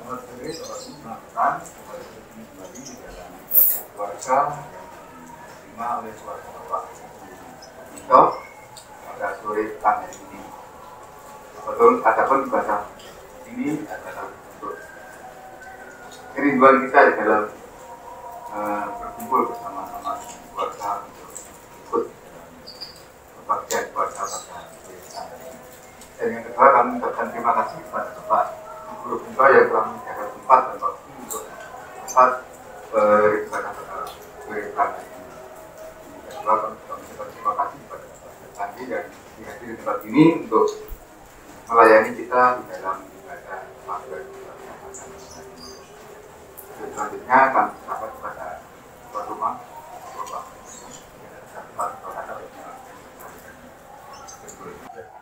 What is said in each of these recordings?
materi seperti melakukan kembali di dalam keluarga diterima oleh keluarga Bapak Tito pada sore petang hari ini. Betul, adapun ibadah ini adalah untuk kerinduan kita di dalam berkumpul bersama-sama keluarga untuk ikut kebahagiaan keluarga pada hari ini. Dan yang kedua, kami mengucapkan terima kasih kepada Bapak Guru Bunda yang telah menyediakan tempat dan waktu untuk tempat beribadah pada petang hari ini. Yang kedua, kami mengucapkan terima kasih kepada Bapak Sandi yang dihadir di tempat ini untuk melayani kita di dalam ibadah maghrib. Selanjutnya kami serahkan kepada tuan rumah Bapak.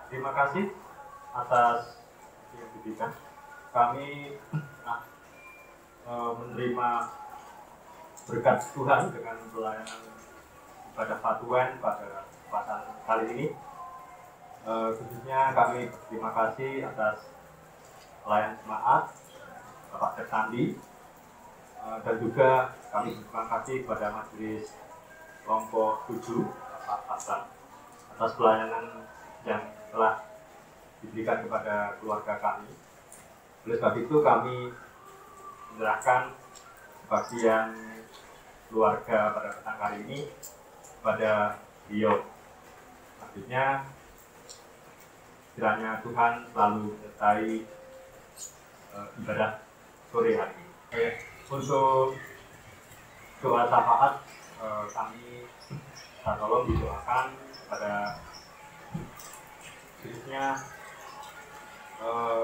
Terima kasih atas yang diberikan. Kami menerima berkat Tuhan dengan pelayanan ibadah Fatuan pada kesempatan kali ini. Khususnya kami berterima kasih atas pelayan jemaat Bapak Tersandi, dan juga kami berterima kasih kepada Majelis Kelompok 7 Bapak Hasan atas pelayanan yang telah diberikan kepada keluarga kami. Oleh sebab itu kami menyerahkan bagian keluarga pada petang kali ini kepada beliau. Selanjutnya kiranya Tuhan selalu menyertai ibadah sore hari ini. Untuk doa syafaat kami tolong didoakan pada khususnya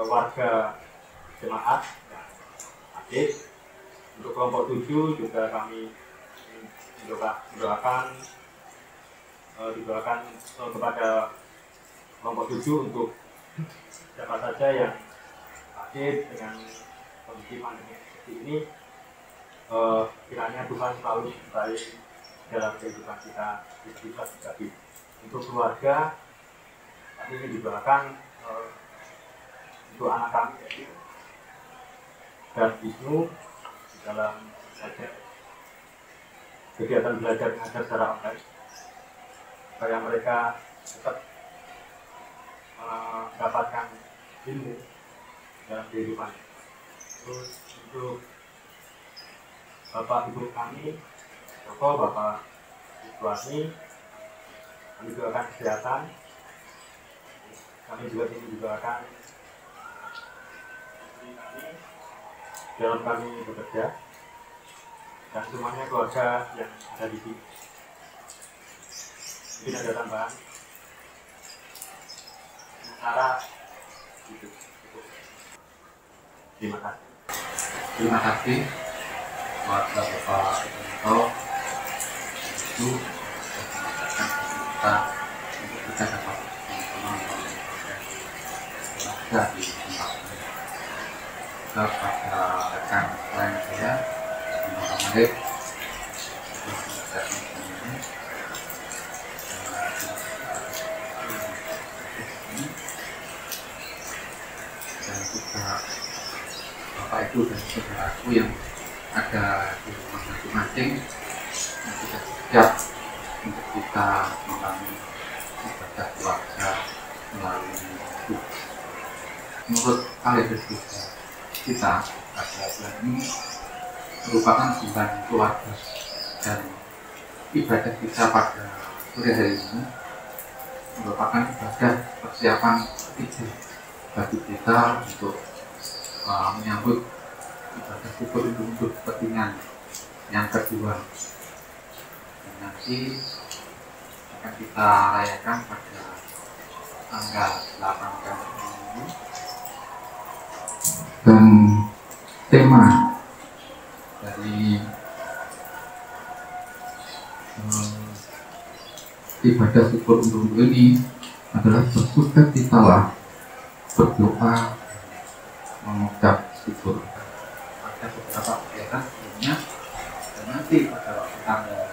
warga jemaat aktif. Untuk kelompok 7 juga kami didoakan kepada kelompok 7 untuk siapa saja yang aktif dengan kondisi pandemi seperti ini. Kiranya Tuhan selalu menyertai dalam kehidupan kita pribadi. Untuk keluarga, kami didoakan untuk anak kami yaitu dan Wisnu di dalam kegiatan belajar mengajar secara online, supaya mereka tetap mendapatkan ilmu dalam kehidupan. Terus untuk Bapak Ibu kami, Joko, Bapak Ibu kami doakan kesehatan. Kami juga ingin doakan dalam kami bekerja dan semuanya keluarga yang ada di sini. Mungkin ada tambahan. Sementara itu. Terima kasih. Terima kasih kepada Bapak Tito itu kita untuk kita dapat keluarga di tempat ini. Kepada rekan lain saya, Bapak Malik, dan juga Bapak Ibu dan saudaraku yang ada di rumah masing-masing yang sudah siap untuk kita membangun ibadah keluarga melalui hidup. Menurut kalender kita pada bulan ini merupakan bulan keluarga, dan ibadah kita pada sore hari ini merupakan ibadah persiapan ketiga bagi kita untuk menyambut ibadah syukur untuk kepentingan yang kedua yang nanti akan kita rayakan pada tanggal 8 Juni. Dan tema dari ibadah syukur untuk ini adalah bersukacitalah, berdoa, mengucap syukur. Ada beberapa kegiatan sebelumnya, dan nanti pada waktu tanggal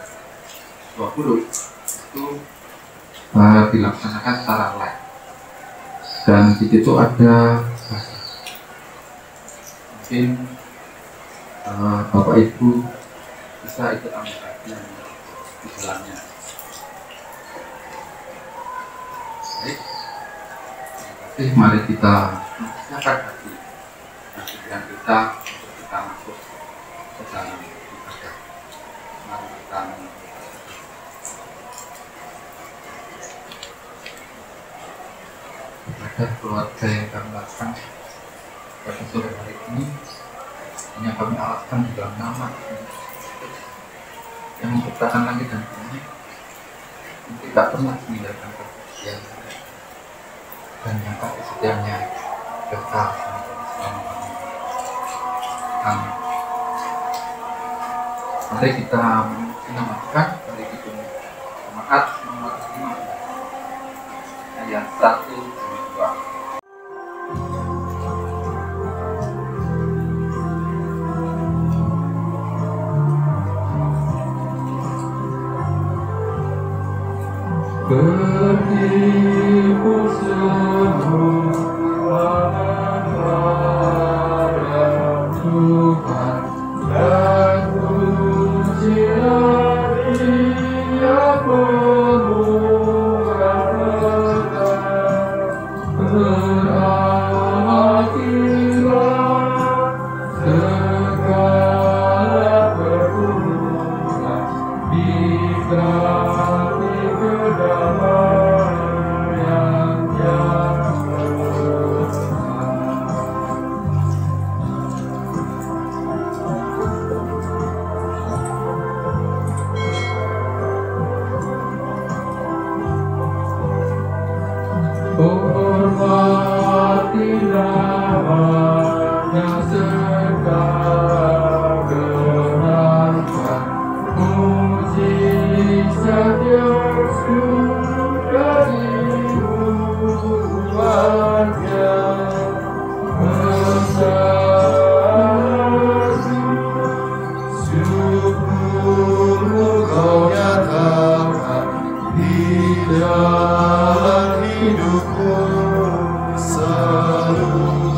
20 itu dilaksanakan secara live, dan di situ ada mungkin Bapak Ibu bisa ikut ambil bagian di dalamnya. Baik, terima kasih. Mari kita mempersiapkan hati dan pikiran kita untuk kita masuk ke dalam ibadah. Mari kita ibadah keluarga yang kami lakukan pada sore hari ini. Hanya kami alatkan di dalam nama yang menciptakan langit dan bumi, yang tidak pernah meninggalkan kesucian dan yang kasih setianya kekal selama-lamanya. Amin. Mari kita menamakan dari Kidung Jemaat nomor 5 ayat 1 dan 2. Beribu semua pada Tuhan dan pujian Dia pemurah berakhirlah segala perburuan diberani kedamaian yang hormati namanya segala gerangan, mujizat yang sudah dibuatnya, syukur kau nyatakan di dalam hidupku seluruhnya.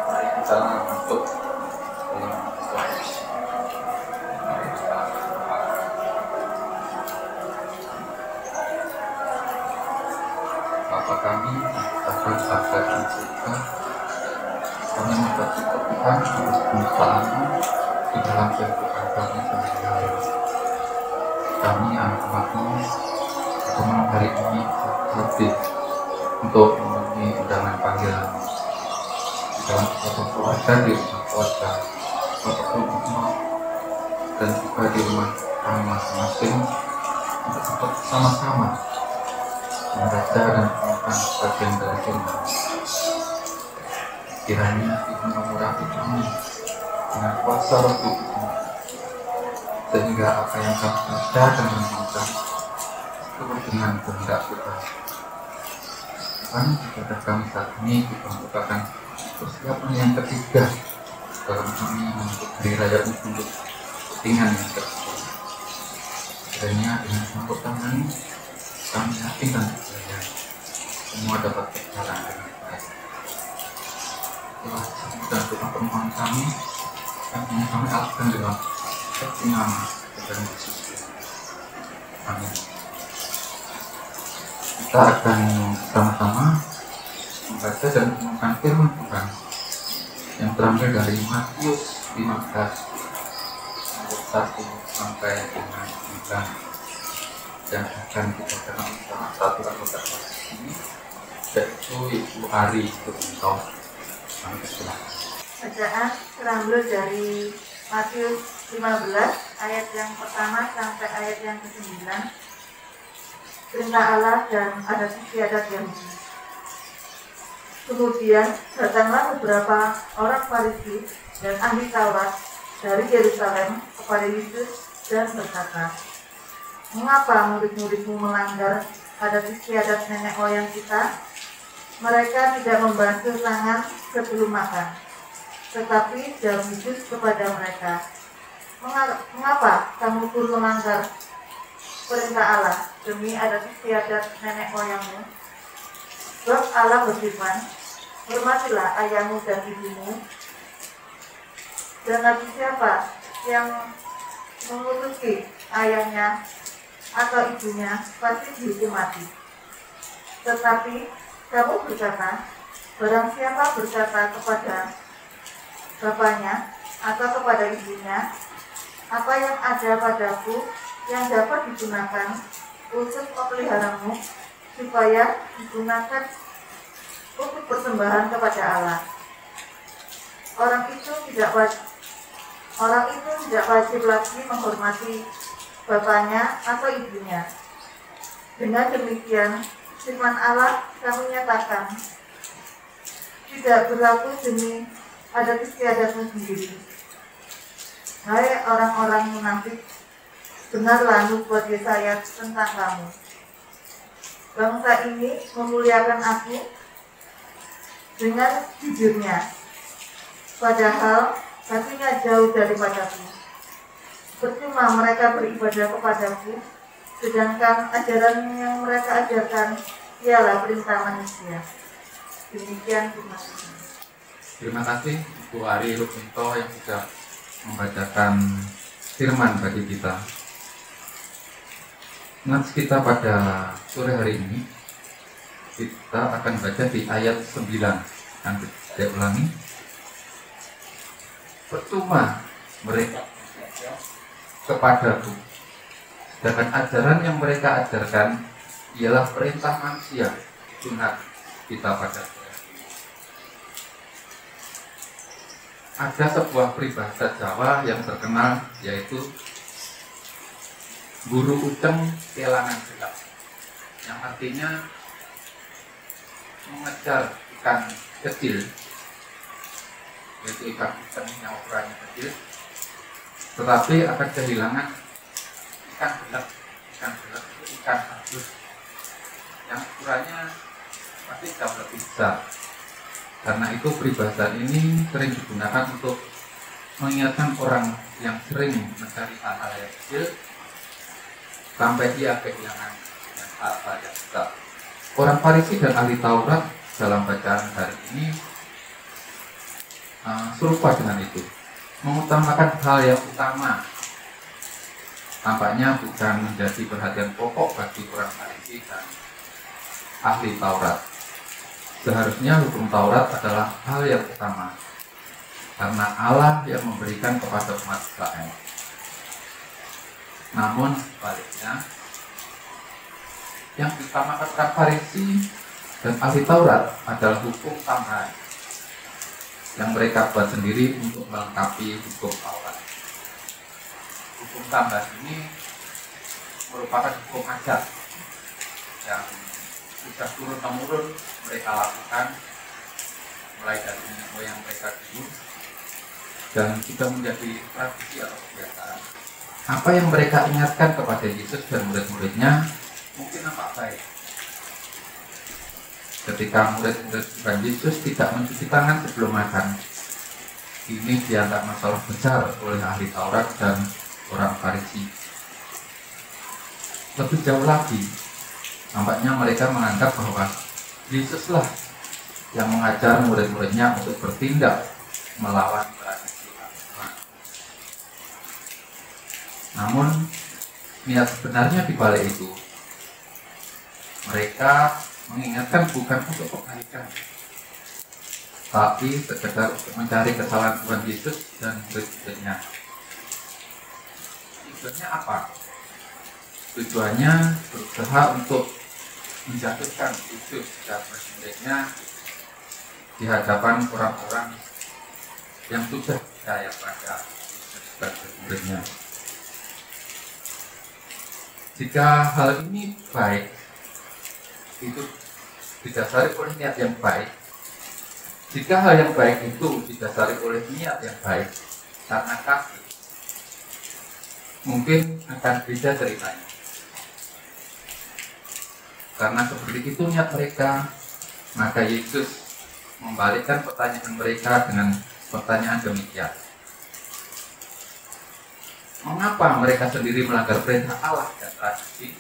Mari kita masuk dalam ibadah. Mari kita berdoa. Bapa kami, akan sabar dan surga, kami mengucapkan Tuhan atas penyertaan-Mu di dalam kehidupan kami sehari-hari. Kami anak-anak-Mu pada malam hari ini hadir untuk memenuhi undangan panggilan di dalam ibadah keluarga, di rumah keluarga Bapak Ibu dan juga di rumah kami masing-masing untuk dapat sama-sama membaca dan melakukan bagian dari firman. Kiranya Tuhan memurahi kami dengan kuasa Roh Kudus-Mu, sehingga apa yang kami baca dan renungkan sesuai dengan kehendak Tuhan. Tuhan, ibadah kami saat ini juga merupakan persiapan yang ketiga dalam kami untuk hari raya untuk kepentingan yang ketiga. Kiranya dengan campur tangan kami yakin dan percaya semua dapat berjalan dengan baik. Itulah dan doa permohonan kami yang ingin kami alatkan dalam satu nama Tuhan Yesus. Amin. Kita akan sama-sama membaca dan merenungkan firman Tuhan yang terambil dari Matius 15 ayat 1 sampai dengan 9, dan akan kita kenal salah satu anggota kelas ini, yaitu Ibu Ari Sutinto. Kami persilakan. Bacaan terambil dari Matius 15 ayat yang pertama sampai ayat yang ke-9. Perintah Allah dan adat istiadat Yahudi. Kemudian datanglah beberapa orang Farisi dan ahli Taurat dari Yerusalem kepada Yesus dan berkata, "Mengapa murid-muridmu melanggar adat istiadat nenek moyang kita? Mereka tidak membasuh tangan sebelum makan." Tetapi jawab Yesus kepada mereka, "Mengapa kamu pun melanggar perintah Allah demi adat istiadat nenek moyangmu? Sebab Allah berfirman, hormatilah ayahmu dan ibumu, dan nanti siapa yang mengutuki ayahnya atau ibunya pasti dihukum mati. Tetapi kamu berkata, barang siapa berkata kepada bapaknya atau kepada ibunya, apa yang ada padaku yang dapat digunakan untuk memeliharamu supaya digunakan untuk persembahan kepada Allah, orang itu tidak wajib lagi menghormati bapaknya atau ibunya. Dengan demikian, firman Allah kami nyatakan tidak berlaku demi adat istiadatmu sendiri. Hai orang-orang munafik, dengarlah nubuat Yesaya tentang kamu. Bangsa ini memuliakan aku dengan jujurnya, padahal hatinya jauh daripadaku. Percuma mereka beribadah kepadaku, sedangkan ajaran yang mereka ajarkan ialah perintah manusia. Demikian firman Tuhan. Terima kasih Bu Ari Rukminto yang sudah membacakan firman bagi kita. Nats kita pada sore hari ini, kita akan baca di ayat 9. Nanti saya ulangi. Percuma mereka kepadaku, sedangkan ajaran yang mereka ajarkan ialah perintah manusia. Sunat kita pada sore hari ini. Ada sebuah peribahasa Jawa yang terkenal, yaitu guru uceng kelangan gelap, yang artinya mengejar ikan kecil, yaitu ikan uceng yang ukurannya kecil, tetapi akan kehilangan ikan gelap. Ikan gelap itu ikan bagus yang ukurannya pasti jauh lebih besar. Karena itu peribahasa ini sering digunakan untuk mengingatkan orang yang sering mencari hal-hal yang kecil sampai dia kehilangan hal-hal yang besar. Orang Farisi dan ahli Taurat dalam bacaan hari ini serupa dengan itu, mengutamakan hal yang utama. Tampaknya bukan menjadi perhatian pokok bagi orang Farisi dan ahli Taurat. Seharusnya hukum Taurat adalah hal yang utama, karena Allah yang memberikan kepada umat Israel. Namun sebaliknya, yang diutamakan orang Farisi dan ahli Taurat adalah hukum tambahan yang mereka buat sendiri untuk melengkapi hukum Taurat. Hukum tambahan ini merupakan hukum adat yang sudah turun-temurun mereka lakukan mulai dari nenek moyang mereka dulu dan sudah menjadi tradisi atau kebiasaan. Apa yang mereka ingatkan kepada Yesus dan murid-muridnya mungkin nampak baik. Ketika murid-murid Tuhan Yesus tidak mencuci tangan sebelum makan, ini dianggap masalah besar oleh ahli Taurat dan orang Farisi. Lebih jauh lagi, nampaknya mereka menganggap bahwa Yesuslah yang mengajar murid-muridnya untuk bertindak melawan tradisi agama. Namun, niat sebenarnya di balik itu, mereka mengingatkan bukan untuk kebaikan, tapi sekedar untuk mencari kesalahan Tuhan Yesus dan murid-muridnya. Tujuannya apa? Tujuannya berusaha untuk menjatuhkan Yesus dan murid-muridnya di hadapan orang-orang yang sudah percaya pada Yesus dan murid-muridnya. Jika hal ini baik, itu didasari oleh niat yang baik. Jika hal yang baik itu didasari oleh niat yang baik karena kasih, mungkin akan beda ceritanya. Karena seperti itu niat mereka, maka Yesus membalikkan pertanyaan mereka dengan pertanyaan demikian. Mengapa mereka sendiri melanggar perintah Allah dan tradisi?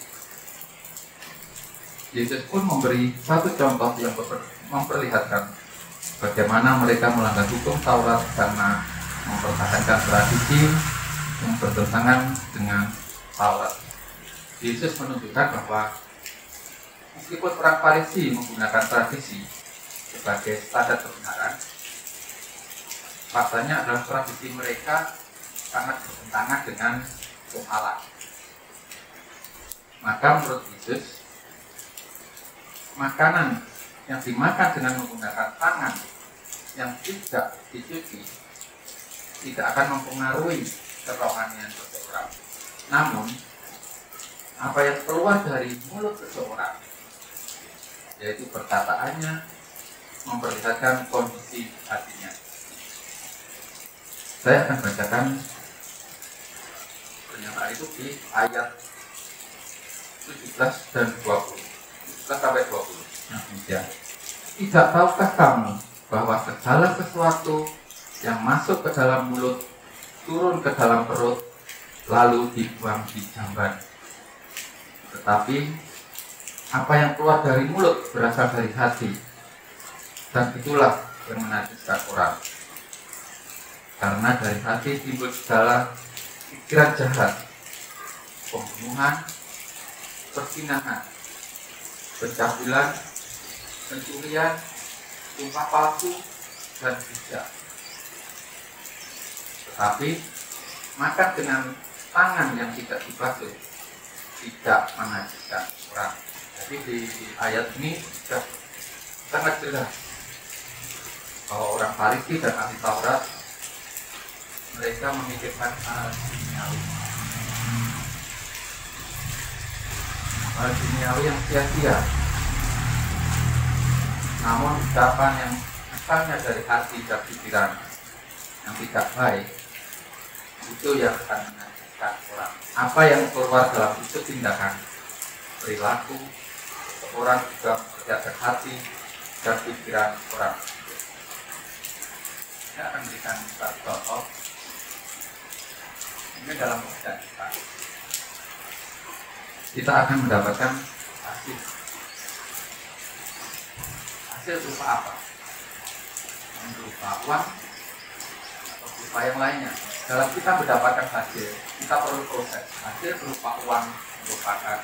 Yesus pun memberi satu contoh yang memperlihatkan bagaimana mereka melanggar hukum Taurat karena mempertahankan tradisi yang bertentangan dengan Taurat. Yesus menunjukkan bahwa meskipun orang Farisi menggunakan tradisi sebagai standar kebenaran, faktanya adalah tradisi mereka sangat bertentangan dengan hukum Allah. Maka menurut Yesus, makanan yang dimakan dengan menggunakan tangan yang tidak dicuci tidak akan mempengaruhi kerohanian seseorang. Namun, apa yang keluar dari mulut seseorang, yaitu perkataannya, memperlihatkan kondisi hatinya. Saya akan bacakan pernyataan itu di ayat 17 dan 20. 17 sampai 20. Ya. Tidak tahukah kamu bahwa segala sesuatu yang masuk ke dalam mulut turun ke dalam perut lalu dibuang di jamban? Tetapi apa yang keluar dari mulut berasal dari hati, dan itulah yang menajiskan orang. Karena dari hati timbul segala pikiran jahat, pembunuhan, perzinahan, pencabulan, pencurian, sumpah palsu, dan hujah. Tetapi makan dengan tangan yang tidak dibasuh tidak menajiskan orang. Jadi di ayat ini sudah sangat jelas bahwa orang Farisi dan ahli Taurat mereka memikirkan hal duniawi. Hal duniawi yang sia-sia. Namun ucapan yang asalnya dari hati dan pikiran yang tidak baik itu yang akan menajiskan orang. Apa yang keluar dalam itu tindakan, perilaku orang juga bekerja dari hati dan pikiran orang. Saya akan berikan satu contoh. Ini dalam pekerjaan kita akan mendapatkan hasil berupa apa? Berupa uang atau berupa yang lainnya. Dalam kita mendapatkan hasil, kita perlu proses. Hasil berupa uang merupakan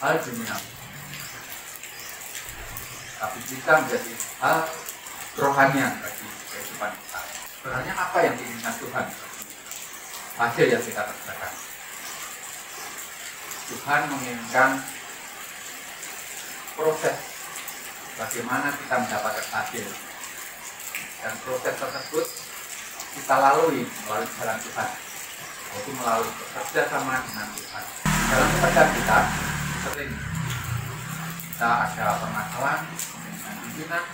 hal duniawi, tapi kita menjadi hal rohanian bagi kehidupan kita. Sebenarnya apa yang diinginkan Tuhan? Hasil yang kita kerjakan. Tuhan menginginkan proses bagaimana kita mendapatkan hasil, dan proses tersebut kita lalui melalui jalan Tuhan, yaitu melalui bekerja sama dengan Tuhan. Dalam pekerjaan kita sering kita ada permasalahan dengan pimpinan,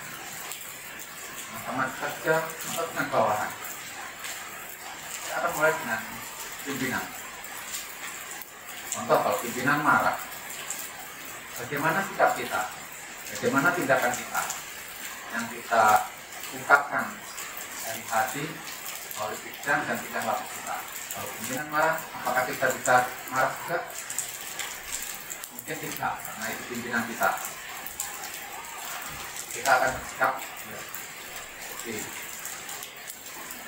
teman kerja, atau dengan bawahan. Kita akan mulai dengan pimpinan. Contoh, kalau pimpinan marah, bagaimana sikap kita? Bagaimana tindakan kita yang kita ungkapkan dari hati, oleh pikiran dan tidak laku kita? Kalau pimpinan marah, apakah kita bisa marah juga? Mungkin tidak, karena itu pimpinan kita. Kita akan bersikap oke.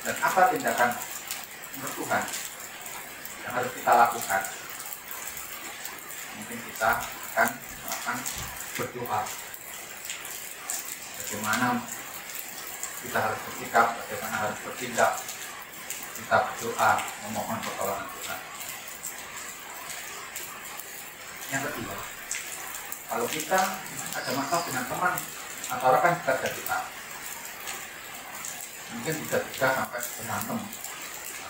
Dan apa tindakan menurut Tuhan yang harus kita lakukan? Mungkin kita akan berdoa. Bagaimana kita harus bersikap, bagaimana harus bertindak. Kita berdoa, memohon pertolongan Tuhan. Yang kedua, kalau kita ada masalah dengan teman atau rekan kerja kita, mungkin bisa juga sampai berantem,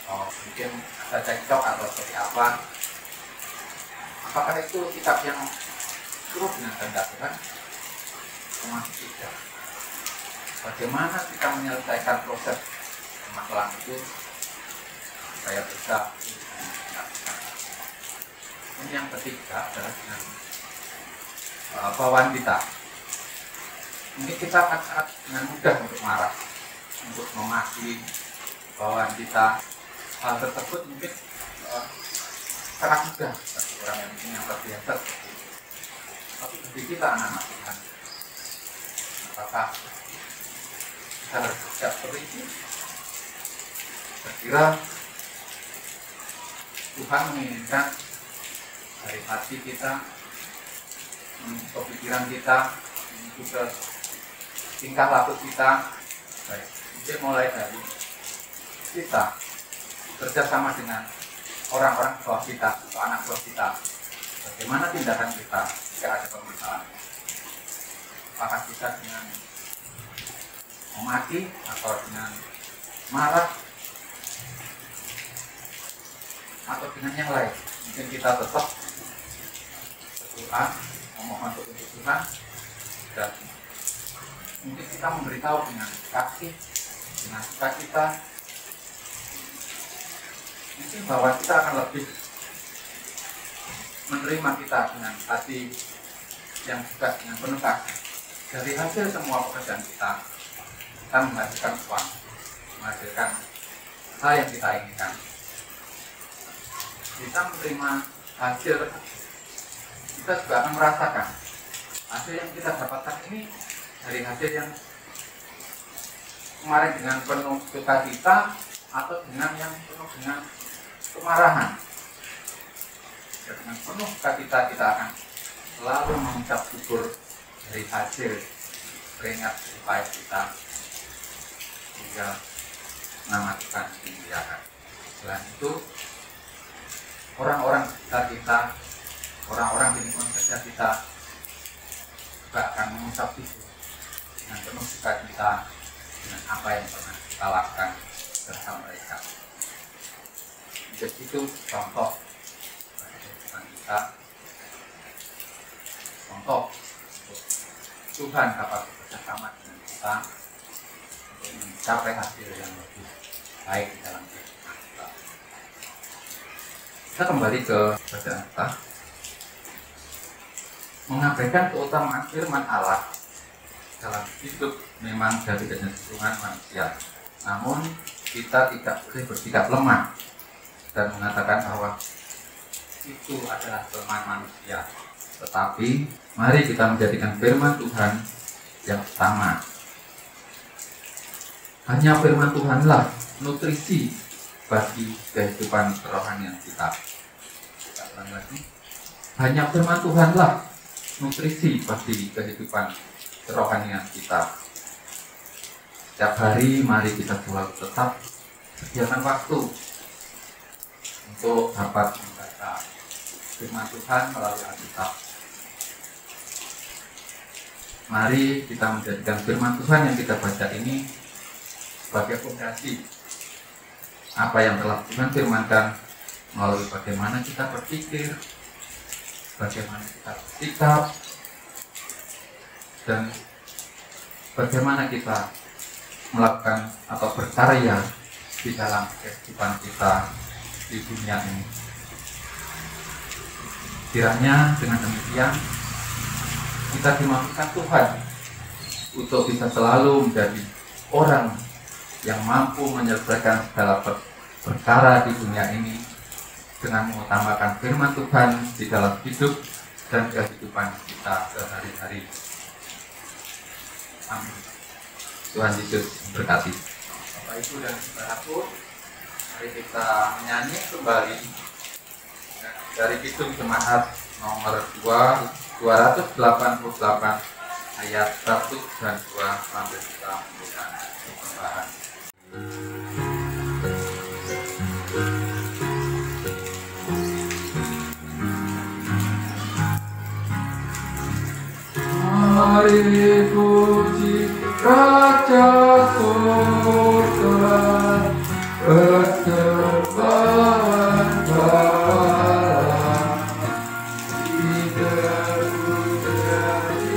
atau mungkin ada cekcok atau seperti apa. Apakah itu sikap yang turut dengan kehendak Tuhan? Masih tidak. Bagaimana kita menyelesaikan proses masalah itu supaya bisa? Ini yang ketiga adalah dengan bawaan kita. Mungkin kita akan sangat dengan mudah untuk marah, untuk memaki bawaan kita. Hal tersebut mungkin sangat mudah bagi orang yang terbiasa. Tapi bagi kita anak-anak Tuhan, apakah kita harus siap seperti itu? Saya kira Tuhan menginginkan dari hati kita, menuju pikiran kita, menuju ke tingkah laku kita, baik, mungkin mulai dari kita bekerja sama dengan orang-orang tua kita atau anak tua kita. Bagaimana tindakan kita jika ada pemeriksaan? Apakah kita dengan memaki atau dengan marah atau dengan yang lain? Mungkin kita tetap berdoa, memohon petunjuk Tuhan, dan mungkin kita memberitahu dengan kasih, dengan sukacita, mungkin bahwa kita akan lebih menerima kita dengan hati yang juga dengan penuh kasih. Dari hasil semua pekerjaan kita menghasilkan uang, menghasilkan hal yang kita inginkan. Kita menerima hasil, kita juga akan merasakan hasil yang kita dapatkan ini dari hasil yang kemarin dengan penuh sukacita atau dengan yang penuh dengan kemarahan. Dengan penuh sukacita kita akan selalu mengucap syukur dari hasil keringat upaya kita hingga nama Tuhan dimuliakan. Selain itu, orang-orang sekitar kita, orang-orang di lingkungan kerja kita juga akan mengucap syukur dengan penuh sukacita dengan apa yang pernah kita lakukan bersama mereka. Jadi itu contoh kehidupan kita, contoh Tuhan dapat bekerja sama dengan kita untuk mencapai hasil yang lebih baik di dalam kehidupan kita. Kita kembali ke bacaan kita, mengabaikan keutamaan firman Allah dalam hidup memang dari kecenderungan manusia. Namun kita tidak boleh bersikap lemah dan mengatakan bahwa itu adalah kelemahan manusia. Tetapi mari kita menjadikan firman Tuhan yang utama. Hanya firman Tuhanlah nutrisi bagi kehidupan kerohanian kita. Kita ulang lagi. Hanya firman Tuhanlah nutrisi bagi kehidupan kerohanian kita. Setiap hari mari kita selalu tetap sediakan waktu untuk dapat membaca firman Tuhan melalui Alkitab. Mari kita menjadikan firman Tuhan yang kita baca ini sebagai fondasi apa yang telah Tuhan firmankan melalui bagaimana kita berpikir, bagaimana kita bersikap, dan bagaimana kita melakukan atau berkarya di dalam kehidupan kita di dunia ini. Kiranya dengan demikian kita dimampukan Tuhan untuk bisa selalu menjadi orang yang mampu menyelesaikan segala perkara di dunia ini dengan mengutamakan firman Tuhan di dalam hidup dan kehidupan kita sehari-hari. Amin. Tuhan Yesus berkati. Bapak Ibu dan Saudaraku, mari kita menyanyi kembali dari Kidung Jemaat nomor 288 ayat 1 dan 2 sampai kita membuka persembahan. Mari puji Raja Surga, persembahan Bapa, tidak menjadi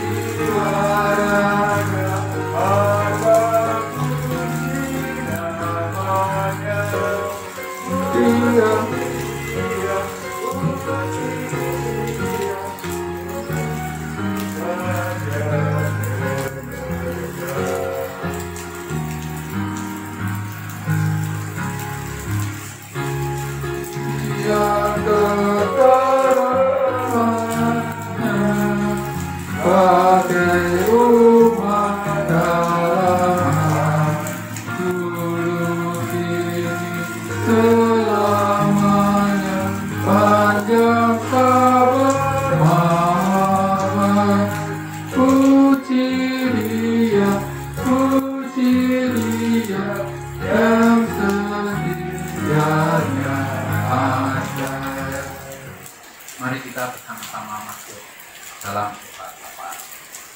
warga, Allah puji namanya, Dia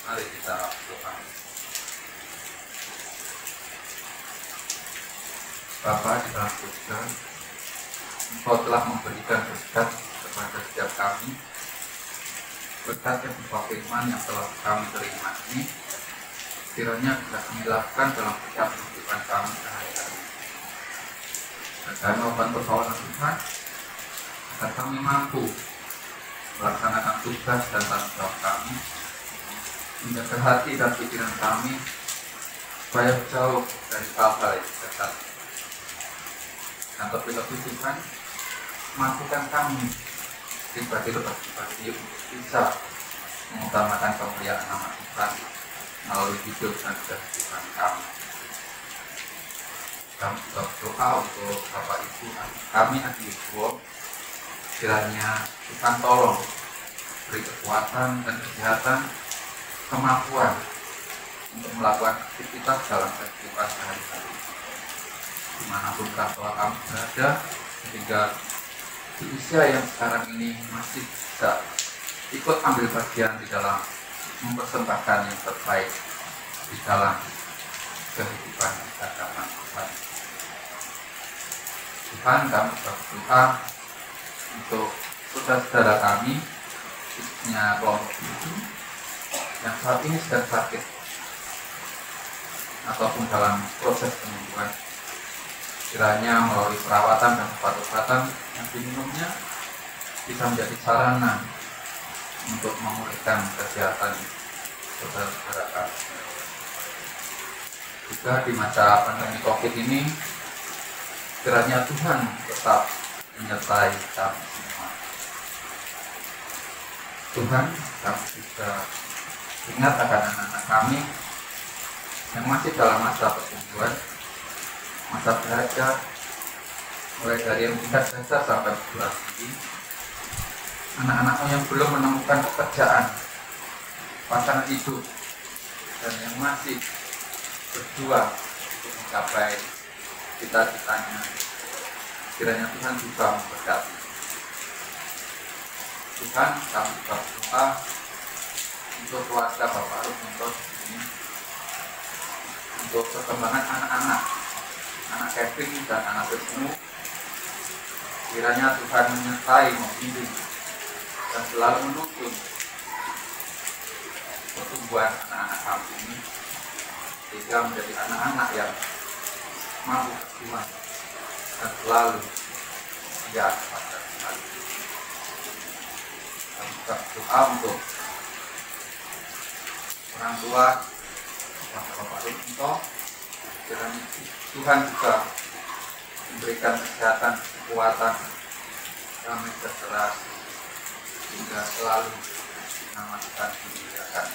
Mari kita doa. Bapa di dalam surga, Engkau telah memberikan berkat kepada setiap kami. Berkat yang berupa firman yang telah kami terima ini, kiranya bisa kami lakukan dalam setiap kehidupan kami sehari-hari. Dan mohon pertolongan Tuhan, agar kami mampu melaksanakan tugas dan tanggung jawab kami, menjaga hati dan pikiran kami supaya jauh dari hal-hal yang sesat. Dan lebih-lebih Tuhan, mampukan kami pribadi untuk bisa mengutamakan kemuliaan nama Tuhan melalui hidup dan kehidupan kami. Kami juga berdoa untuk Bapak Ibu kami Adiwibowo, kiranya Tuhan tolong beri kekuatan dan kesehatan, kemampuan untuk melakukan aktivitas dalam kehidupan sehari-hari dimanapun telah kami berada, sehingga di usia yang sekarang ini masih bisa ikut ambil bagian di dalam mempersembahkan yang terbaik di dalam kehidupan keagamaan Tuhan. Tuhan, kami berdoa untuk saudara-saudara kami, khususnya kelompok itu yang saat ini sedang sakit ataupun dalam proses penyembuhan. Kiranya melalui perawatan dan obat-obatan yang diminumnya bisa menjadi sarana untuk memulihkan kesehatan saudara-saudara kami. Juga di masa pandemi COVID ini, kiranya Tuhan tetap menyertai kami semua. Tuhan, kami juga ingat akan anak-anak kami yang masih dalam masa pertumbuhan, masa belajar, mulai dari yang tingkat dasar sampai perguruan tinggi. Anak-anakmu yang belum menemukan pekerjaan, pasangan hidup, dan yang masih berjuang untuk mencapai cita-citanya, kiranya Tuhan juga memberkati. Tuhan, kami juga berdoa untuk keluarga Bapak Rusminto ini, untuk perkembangan anak-anak, anak Kevin dan anak Wisnu. Kiranya Tuhan menyertai, membimbing, dan selalu menuntun pertumbuhan anak-anak kami ini, sehingga menjadi anak-anak yang mampu berjuang dan selalu setia kepada Tuhan. Kami juga berdoa untuk orang tua Bapak Rusminto, kiranya Tuhan juga memberikan kesehatan, kekuatan, damai sejahtera, hingga selalu nama Tuhan dimuliakan.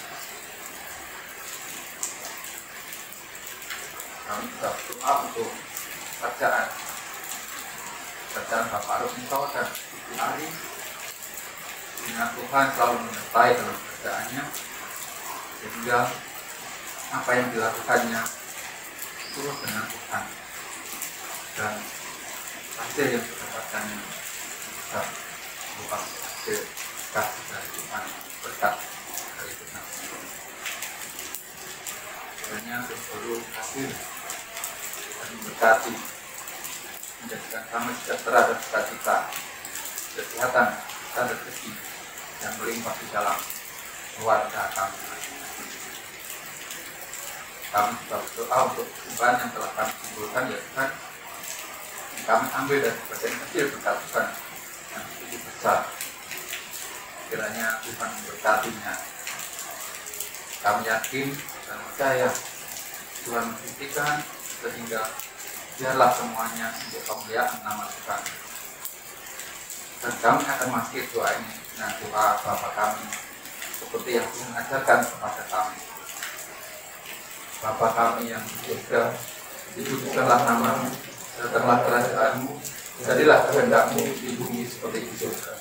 Kami juga berdoa untuk pekerjaan Bapak Rusminto dan Ibu Ari, sehingga Tuhan selalu menyertai dalam pekerjaannya, sehingga apa yang dilakukannya turut dengan Tuhan, dan hasil yang didapatkannya bisa berupa hasil kasih dari Tuhan, berkat dari Tuhan. Kiranya seluruh hasil dan memberkati, menjadikan kami sejahtera dan sukacita, kesehatan dan rezeki yang melimpah di dalam keluarga kami. Kami juga berdoa untuk persembahan yang telah kami kumpulkan, ya Tuhan, yang kami ambil dari bagian kecil berkat Tuhan yang begitu besar. Kiranya Tuhan memberkatinya. Kami yakin dan percaya Tuhan membuktikan, sehingga biarlah semuanya untuk kemuliaan nama Tuhan. Dan kami akan masih doa ini dengan doa Bapa kami, seperti yang Tuhan ajarkan kepada kami. Bapa kami yang di surga, dikuduskanlah namamu, datanglah kerajaanmu, jadilah kehendak-Mu di bumi seperti di surga.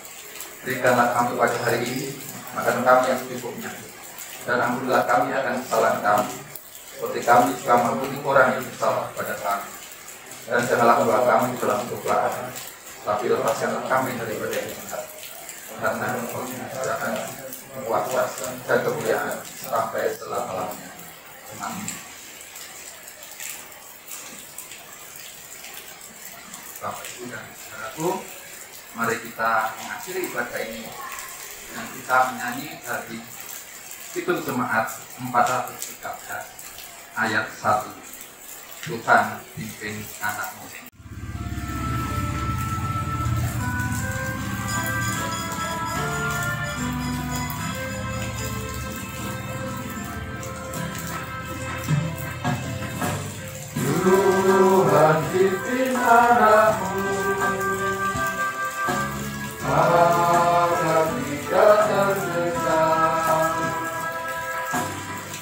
Berikanlah kami pada hari ini makan kami yang secukupnya, dan ampunilah kami akan kesalahan kami, seperti kami juga mengampuni orang yang bersalah kepada kami. Dan janganlah membawa kami dalam kegelapan, tapi lepaskanlah kami daripada yang jahat. Karena Engkau kerajaan kuasa dan kemuliaan sampai selama-lamanya. Amin. Bapak Ibu dan saudaraku, mari kita mengakhiri ibadah ini dengan kita menyanyi dari Kidung Jemaat 413 ayat 1. Tuhan pimpin anakmu. Tuhan pimpin anakmu agar tidak tersesat,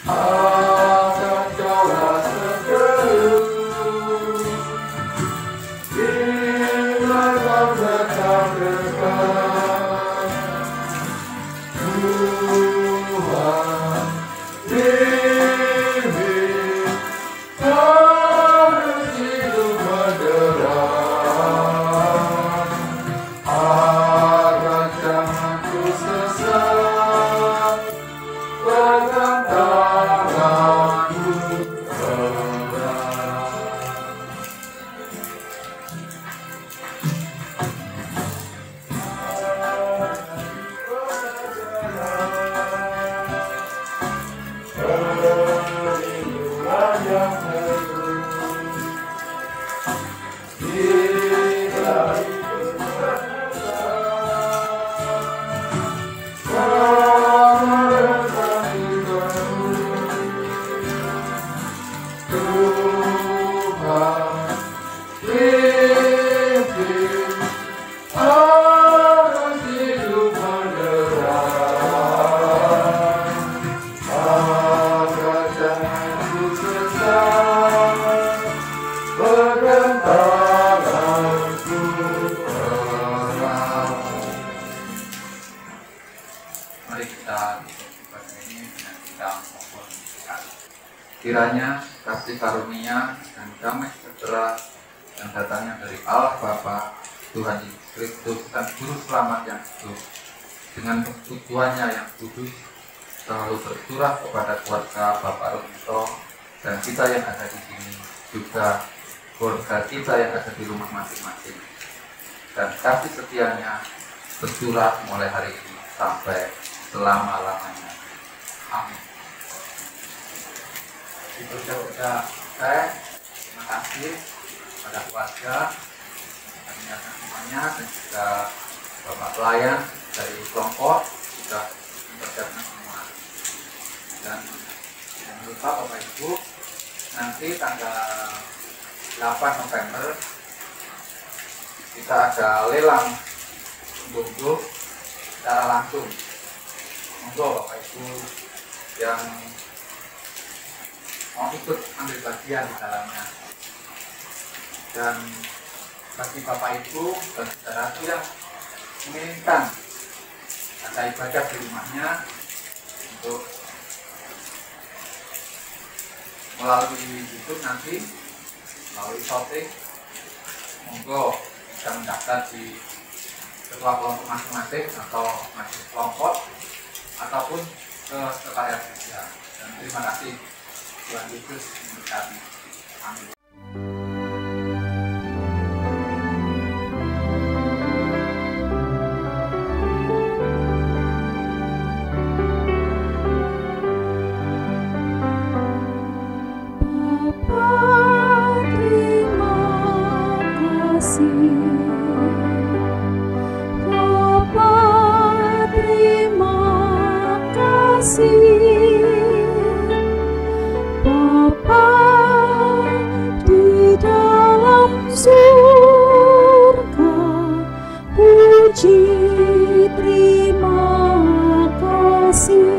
akan jauh segerus bila kau tetap dekat. Tuhan pimpin harus hidup moderat, agar jangan ku sesat, pegang tanganku erat. Perlindungan yang teguh bila hidup menyesal, selamatkan hidupmu. Tuhan pimpin harus hidup moderat, agar jangan ku sesat, pegang tanganku erat. Mari kita tutup ibadah ini dengan kita mohon berkat. Kiranya kasih karunia dan damai sejahtera yang datangnya dari Allah Bapa, Tuhan Yesus Kristus dan Juru Selamat yang hidup dengan persekutuannya yang kudus selalu bercurah kepada keluarga Bapak Rumito dan kita yang ada di sini, juga keluarga kita yang ada di rumah masing-masing, dan kasih setianya bercurah mulai hari ini sampai selama-lamanya. Amin. Kita terima kasih pada keluarga dan semuanya, dan juga Bapak pelayan dari kelompok sudah mempersiapkan semua. Dan jangan lupa Bapak Ibu, nanti tanggal 8 November kita ada lelang unduh secara langsung. Monggo Bapak Ibu yang mau ikut ambil bagian di dalamnya. Dan bagi Bapak Ibu dan saudaraku yang menginginkan ada ibadah di rumahnya untuk melalui YouTube nanti, melalui shooting, monggo bisa mendaftar di ketua kelompok masing-masing atau masing kelompok ataupun ke sekretariat gereja. Dan terima kasih, Tuhan Yesus memberkati. Amin. Terima kasih.